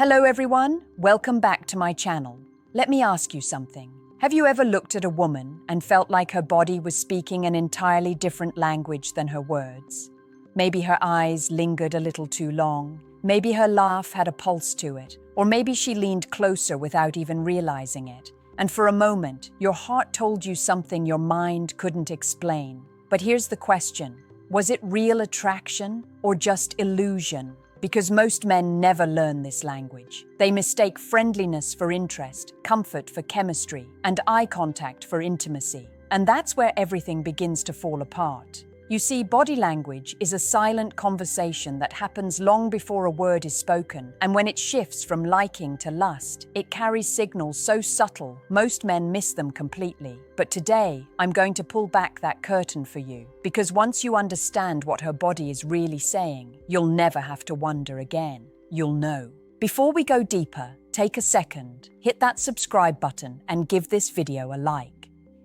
Hello everyone, welcome back to my channel. Let me ask you something. Have you ever looked at a woman and felt like her body was speaking an entirely different language than her words? Maybe her eyes lingered a little too long, maybe her laugh had a pulse to it, or maybe she leaned closer without even realizing it. And for a moment, your heart told you something your mind couldn't explain. But here's the question, was it real attraction or just illusion? Because most men never learn this language. They mistake friendliness for interest, comfort for chemistry, and eye contact for intimacy. And that's where everything begins to fall apart. You see, body language is a silent conversation that happens long before a word is spoken, and when it shifts from liking to lust, it carries signals so subtle, most men miss them completely. But today, I'm going to pull back that curtain for you, because once you understand what her body is really saying, you'll never have to wonder again. You'll know. Before we go deeper, take a second, hit that subscribe button, and give this video a like.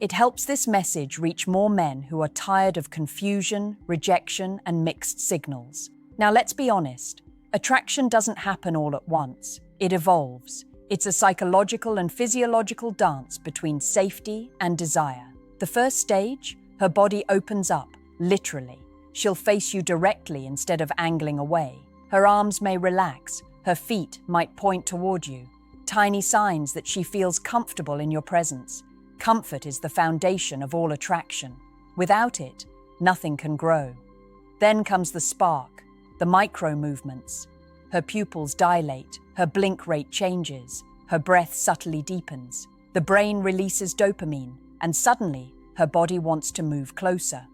It helps this message reach more men who are tired of confusion, rejection, and mixed signals. Now let's be honest, attraction doesn't happen all at once. It evolves. It's a psychological and physiological dance between safety and desire. The first stage, her body opens up, literally. She'll face you directly instead of angling away. Her arms may relax, her feet might point toward you. Tiny signs that she feels comfortable in your presence. Comfort is the foundation of all attraction. Without it, nothing can grow. Then comes the spark, the micro movements. Her pupils dilate, her blink rate changes, her breath subtly deepens. The brain releases dopamine, and suddenly, her body wants to move closer.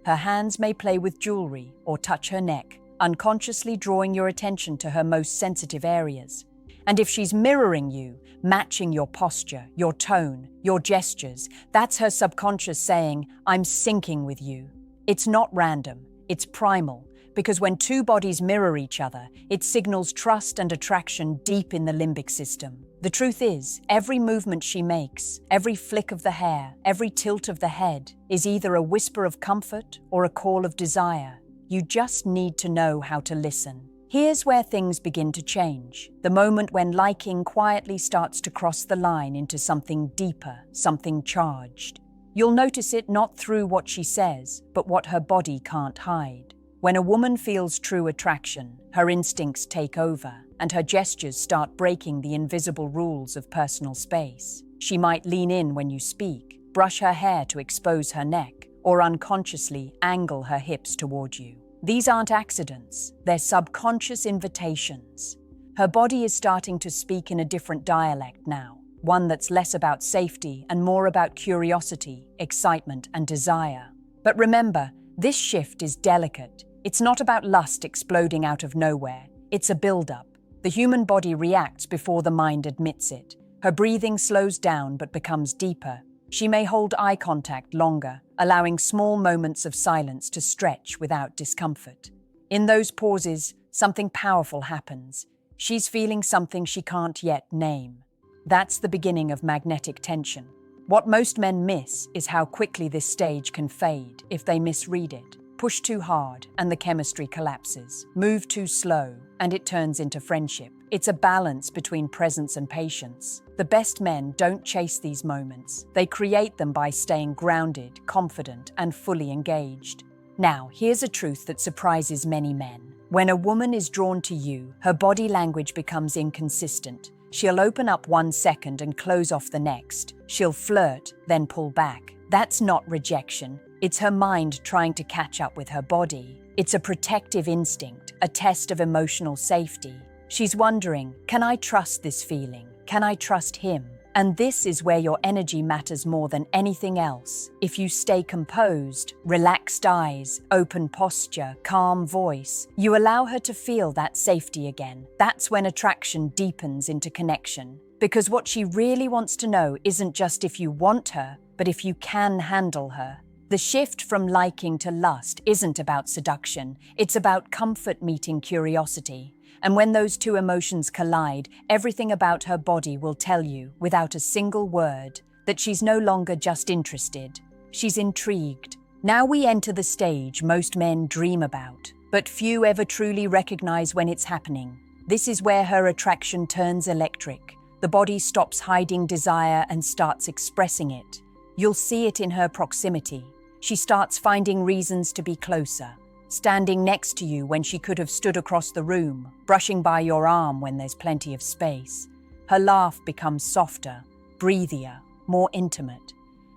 Her hands may play with jewelry or touch her neck, unconsciously drawing your attention to her most sensitive areas. And if she's mirroring you, matching your posture, your tone, your gestures, that's her subconscious saying, I'm syncing with you. It's not random, it's primal, because when two bodies mirror each other, it signals trust and attraction deep in the limbic system. The truth is, every movement she makes, every flick of the hair, every tilt of the head, is either a whisper of comfort or a call of desire. You just need to know how to listen. Here's where things begin to change, the moment when liking quietly starts to cross the line into something deeper, something charged. You'll notice it not through what she says, but what her body can't hide. When a woman feels true attraction, her instincts take over, and her gestures start breaking the invisible rules of personal space. She might lean in when you speak, brush her hair to expose her neck, or unconsciously angle her hips toward you. These aren't accidents, they're subconscious invitations. Her body is starting to speak in a different dialect now, one that's less about safety and more about curiosity, excitement, and desire. But remember, this shift is delicate. It's not about lust exploding out of nowhere, it's a buildup. The human body reacts before the mind admits it. Her breathing slows down but becomes deeper. She may hold eye contact longer, allowing small moments of silence to stretch without discomfort. In those pauses, something powerful happens. She's feeling something she can't yet name. That's the beginning of magnetic tension. What most men miss is how quickly this stage can fade if they misread it. Push too hard, and the chemistry collapses. Move too slow, and it turns into friendship. It's a balance between presence and patience. The best men don't chase these moments. They create them by staying grounded, confident, and fully engaged. Now, here's a truth that surprises many men. When a woman is drawn to you, her body language becomes inconsistent. She'll open up 1 second and close off the next. She'll flirt, then pull back. That's not rejection. It's her mind trying to catch up with her body. It's a protective instinct, a test of emotional safety. She's wondering, can I trust this feeling? Can I trust him? And this is where your energy matters more than anything else. If you stay composed, relaxed eyes, open posture, calm voice, you allow her to feel that safety again. That's when attraction deepens into connection. Because what she really wants to know isn't just if you want her, but if you can handle her. The shift from liking to lust isn't about seduction, it's about comfort meeting curiosity. And when those two emotions collide, everything about her body will tell you, without a single word, that she's no longer just interested. She's intrigued. Now we enter the stage most men dream about, but few ever truly recognize when it's happening. This is where her attraction turns electric. The body stops hiding desire and starts expressing it. You'll see it in her proximity. She starts finding reasons to be closer, standing next to you when she could have stood across the room, brushing by your arm when there's plenty of space. Her laugh becomes softer, breathier, more intimate.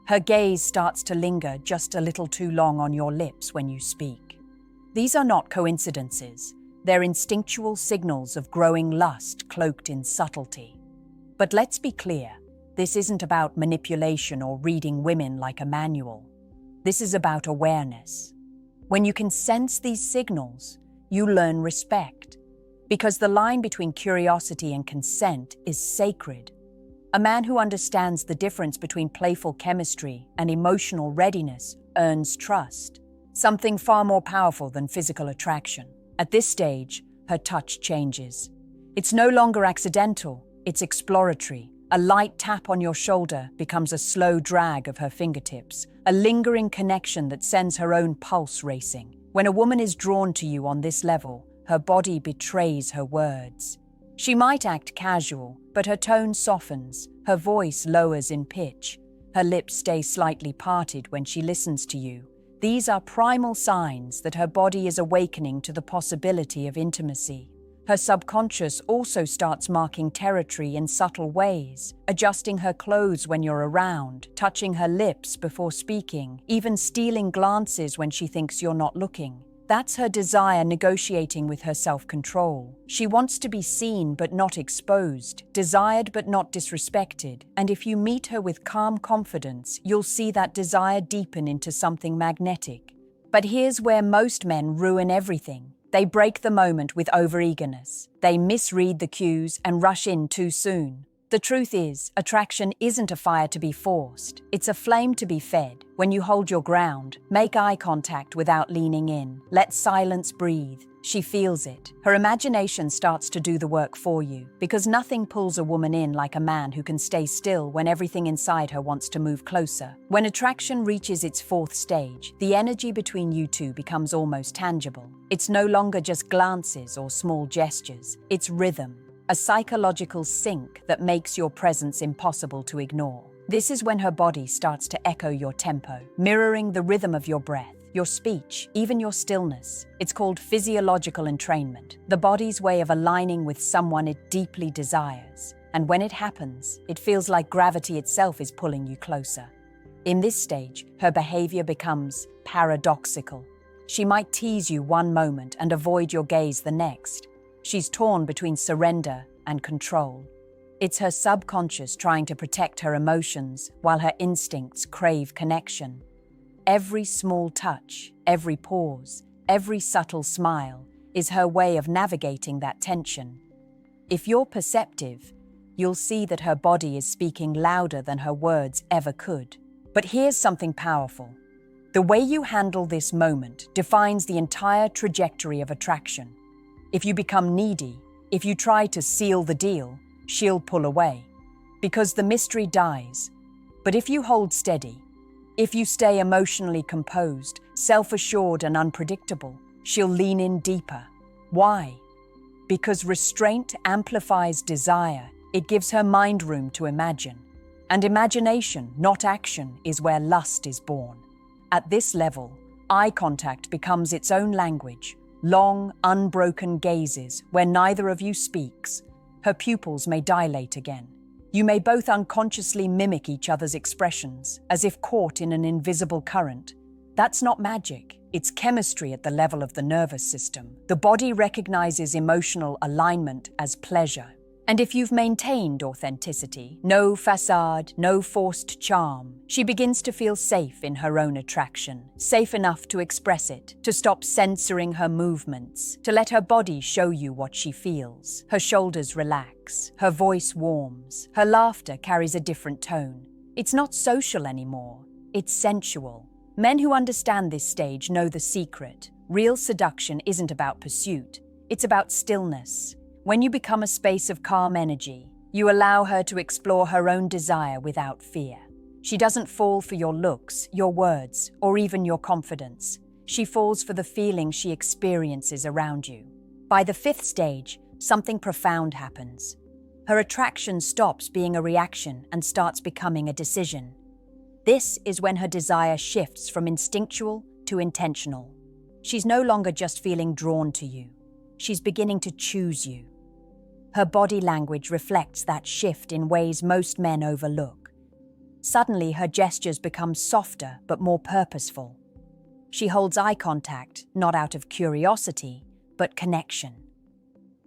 Her gaze starts to linger just a little too long on your lips when you speak. These are not coincidences. They're instinctual signals of growing lust cloaked in subtlety. But let's be clear, this isn't about manipulation or reading women like a manual. This is about awareness. When you can sense these signals, you learn respect. Because the line between curiosity and consent is sacred. A man who understands the difference between playful chemistry and emotional readiness earns trust, something far more powerful than physical attraction. At this stage, her touch changes. It's no longer accidental, it's exploratory. A light tap on your shoulder becomes a slow drag of her fingertips, a lingering connection that sends her own pulse racing. When a woman is drawn to you on this level, her body betrays her words. She might act casual, but her tone softens, her voice lowers in pitch, her lips stay slightly parted when she listens to you. These are primal signs that her body is awakening to the possibility of intimacy. Her subconscious also starts marking territory in subtle ways, adjusting her clothes when you're around, touching her lips before speaking, even stealing glances when she thinks you're not looking. That's her desire negotiating with her self-control. She wants to be seen but not exposed, desired but not disrespected. And if you meet her with calm confidence, you'll see that desire deepen into something magnetic. But here's where most men ruin everything. They break the moment with overeagerness. They misread the cues and rush in too soon. The truth is, attraction isn't a fire to be forced. It's a flame to be fed. When you hold your ground, make eye contact without leaning in. Let silence breathe. She feels it. Her imagination starts to do the work for you, because nothing pulls a woman in like a man who can stay still when everything inside her wants to move closer. When attraction reaches its fourth stage, the energy between you two becomes almost tangible. It's no longer just glances or small gestures. It's rhythm. A psychological sync that makes your presence impossible to ignore. This is when her body starts to echo your tempo, mirroring the rhythm of your breath, your speech, even your stillness. It's called physiological entrainment, the body's way of aligning with someone it deeply desires. And when it happens, it feels like gravity itself is pulling you closer. In this stage, her behavior becomes paradoxical. She might tease you one moment and avoid your gaze the next. She's torn between surrender and control. It's her subconscious trying to protect her emotions while her instincts crave connection. Every small touch, every pause, every subtle smile is her way of navigating that tension. If you're perceptive, you'll see that her body is speaking louder than her words ever could. But here's something powerful. The way you handle this moment defines the entire trajectory of attraction. If you become needy, if you try to seal the deal, she'll pull away, because the mystery dies. But if you hold steady, if you stay emotionally composed, self-assured and unpredictable, she'll lean in deeper. Why? Because restraint amplifies desire. It gives her mind room to imagine. And imagination, not action, is where lust is born. At this level, eye contact becomes its own language. Long, unbroken gazes where neither of you speaks. Her pupils may dilate again. You may both unconsciously mimic each other's expressions, as if caught in an invisible current. That's not magic. It's chemistry at the level of the nervous system. The body recognizes emotional alignment as pleasure. And if you've maintained authenticity, no facade, no forced charm, she begins to feel safe in her own attraction, safe enough to express it, to stop censoring her movements, to let her body show you what she feels. Her shoulders relax, her voice warms, her laughter carries a different tone. It's not social anymore, it's sensual. Men who understand this stage know the secret. Real seduction isn't about pursuit, it's about stillness. When you become a space of calm energy, you allow her to explore her own desire without fear. She doesn't fall for your looks, your words, or even your confidence. She falls for the feeling she experiences around you. By the fifth stage, something profound happens. Her attraction stops being a reaction and starts becoming a decision. This is when her desire shifts from instinctual to intentional. She's no longer just feeling drawn to you. She's beginning to choose you. Her body language reflects that shift in ways most men overlook. Suddenly, her gestures become softer but more purposeful. She holds eye contact, not out of curiosity, but connection.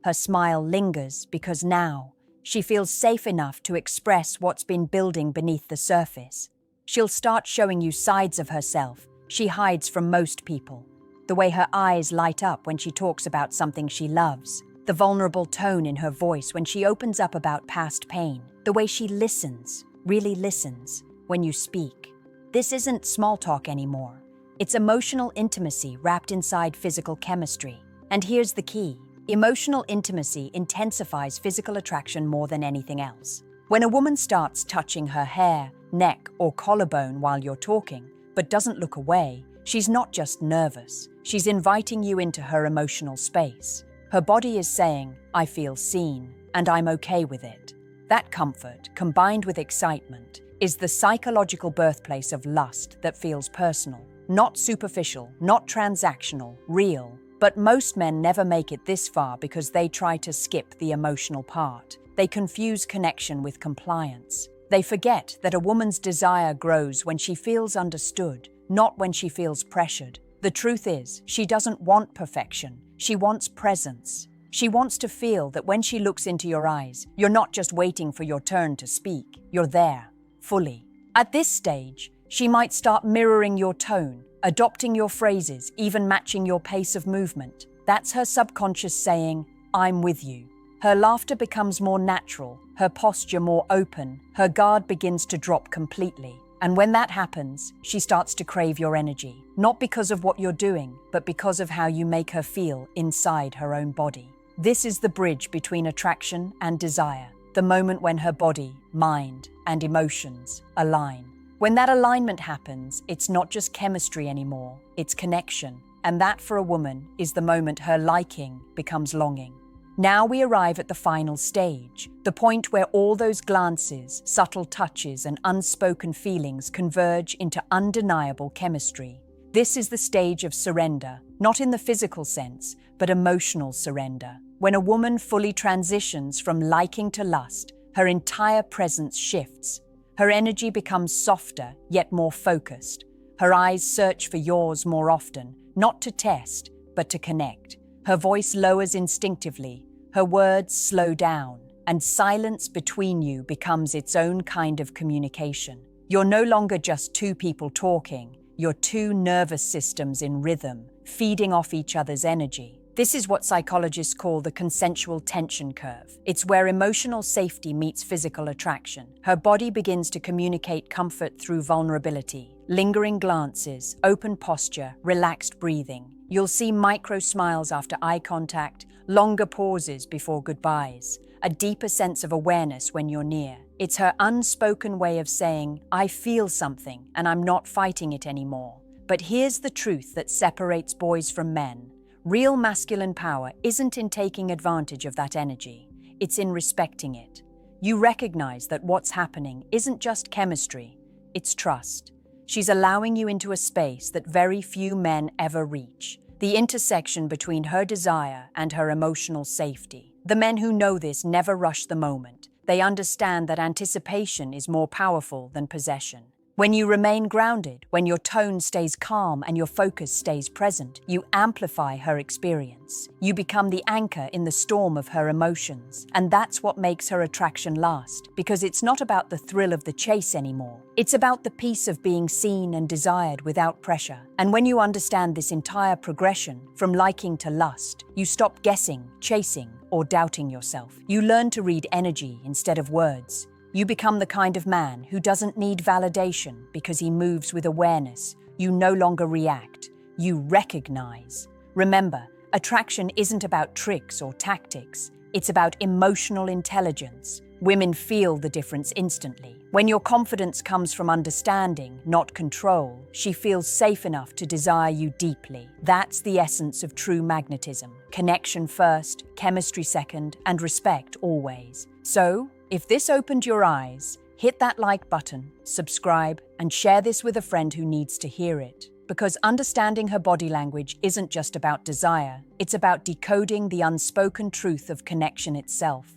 Her smile lingers because now she feels safe enough to express what's been building beneath the surface. She'll start showing you sides of herself she hides from most people. The way her eyes light up when she talks about something she loves. The vulnerable tone in her voice when she opens up about past pain. The way she listens, really listens, when you speak. This isn't small talk anymore. It's emotional intimacy wrapped inside physical chemistry. And here's the key. Emotional intimacy intensifies physical attraction more than anything else. When a woman starts touching her hair, neck, or collarbone while you're talking, but doesn't look away, she's not just nervous. She's inviting you into her emotional space. Her body is saying, I feel seen, and I'm okay with it. That comfort, combined with excitement, is the psychological birthplace of lust that feels personal, not superficial, not transactional, real. But most men never make it this far because they try to skip the emotional part. They confuse connection with compliance. They forget that a woman's desire grows when she feels understood, not when she feels pressured. The truth is, she doesn't want perfection. She wants presence. She wants to feel that when she looks into your eyes, you're not just waiting for your turn to speak. You're there, fully. At this stage, she might start mirroring your tone, adopting your phrases, even matching your pace of movement. That's her subconscious saying, I'm with you. Her laughter becomes more natural, her posture more open, her guard begins to drop completely. And when that happens, she starts to crave your energy, not because of what you're doing, but because of how you make her feel inside her own body. This is the bridge between attraction and desire, the moment when her body, mind, and emotions align. When that alignment happens, it's not just chemistry anymore, it's connection. And that, for a woman, is the moment her liking becomes longing. Now we arrive at the final stage, the point where all those glances, subtle touches, and unspoken feelings converge into undeniable chemistry. This is the stage of surrender, not in the physical sense, but emotional surrender. When a woman fully transitions from liking to lust, her entire presence shifts. Her energy becomes softer, yet more focused. Her eyes search for yours more often, not to test, but to connect. Her voice lowers instinctively, her words slow down, and silence between you becomes its own kind of communication. You're no longer just two people talking, you're two nervous systems in rhythm, feeding off each other's energy. This is what psychologists call the consensual tension curve. It's where emotional safety meets physical attraction. Her body begins to communicate comfort through vulnerability, lingering glances, open posture, relaxed breathing. You'll see micro smiles after eye contact, longer pauses before goodbyes, a deeper sense of awareness when you're near. It's her unspoken way of saying, I feel something and I'm not fighting it anymore. But here's the truth that separates boys from men. Real masculine power isn't in taking advantage of that energy, it's in respecting it. You recognize that what's happening isn't just chemistry, it's trust. She's allowing you into a space that very few men ever reach, the intersection between her desire and her emotional safety. The men who know this never rush the moment. They understand that anticipation is more powerful than possession. When you remain grounded, when your tone stays calm and your focus stays present, you amplify her experience. You become the anchor in the storm of her emotions. And that's what makes her attraction last, because it's not about the thrill of the chase anymore. It's about the peace of being seen and desired without pressure. And when you understand this entire progression, from liking to lust, you stop guessing, chasing, or doubting yourself. You learn to read energy instead of words. You become the kind of man who doesn't need validation because he moves with awareness. You no longer react. You recognize. Remember, attraction isn't about tricks or tactics. It's about emotional intelligence. Women feel the difference instantly. When your confidence comes from understanding, not control, she feels safe enough to desire you deeply. That's the essence of true magnetism. Connection first, chemistry second, and respect always. So, if this opened your eyes, hit that like button, subscribe, and share this with a friend who needs to hear it. Because understanding her body language isn't just about desire, it's about decoding the unspoken truth of connection itself.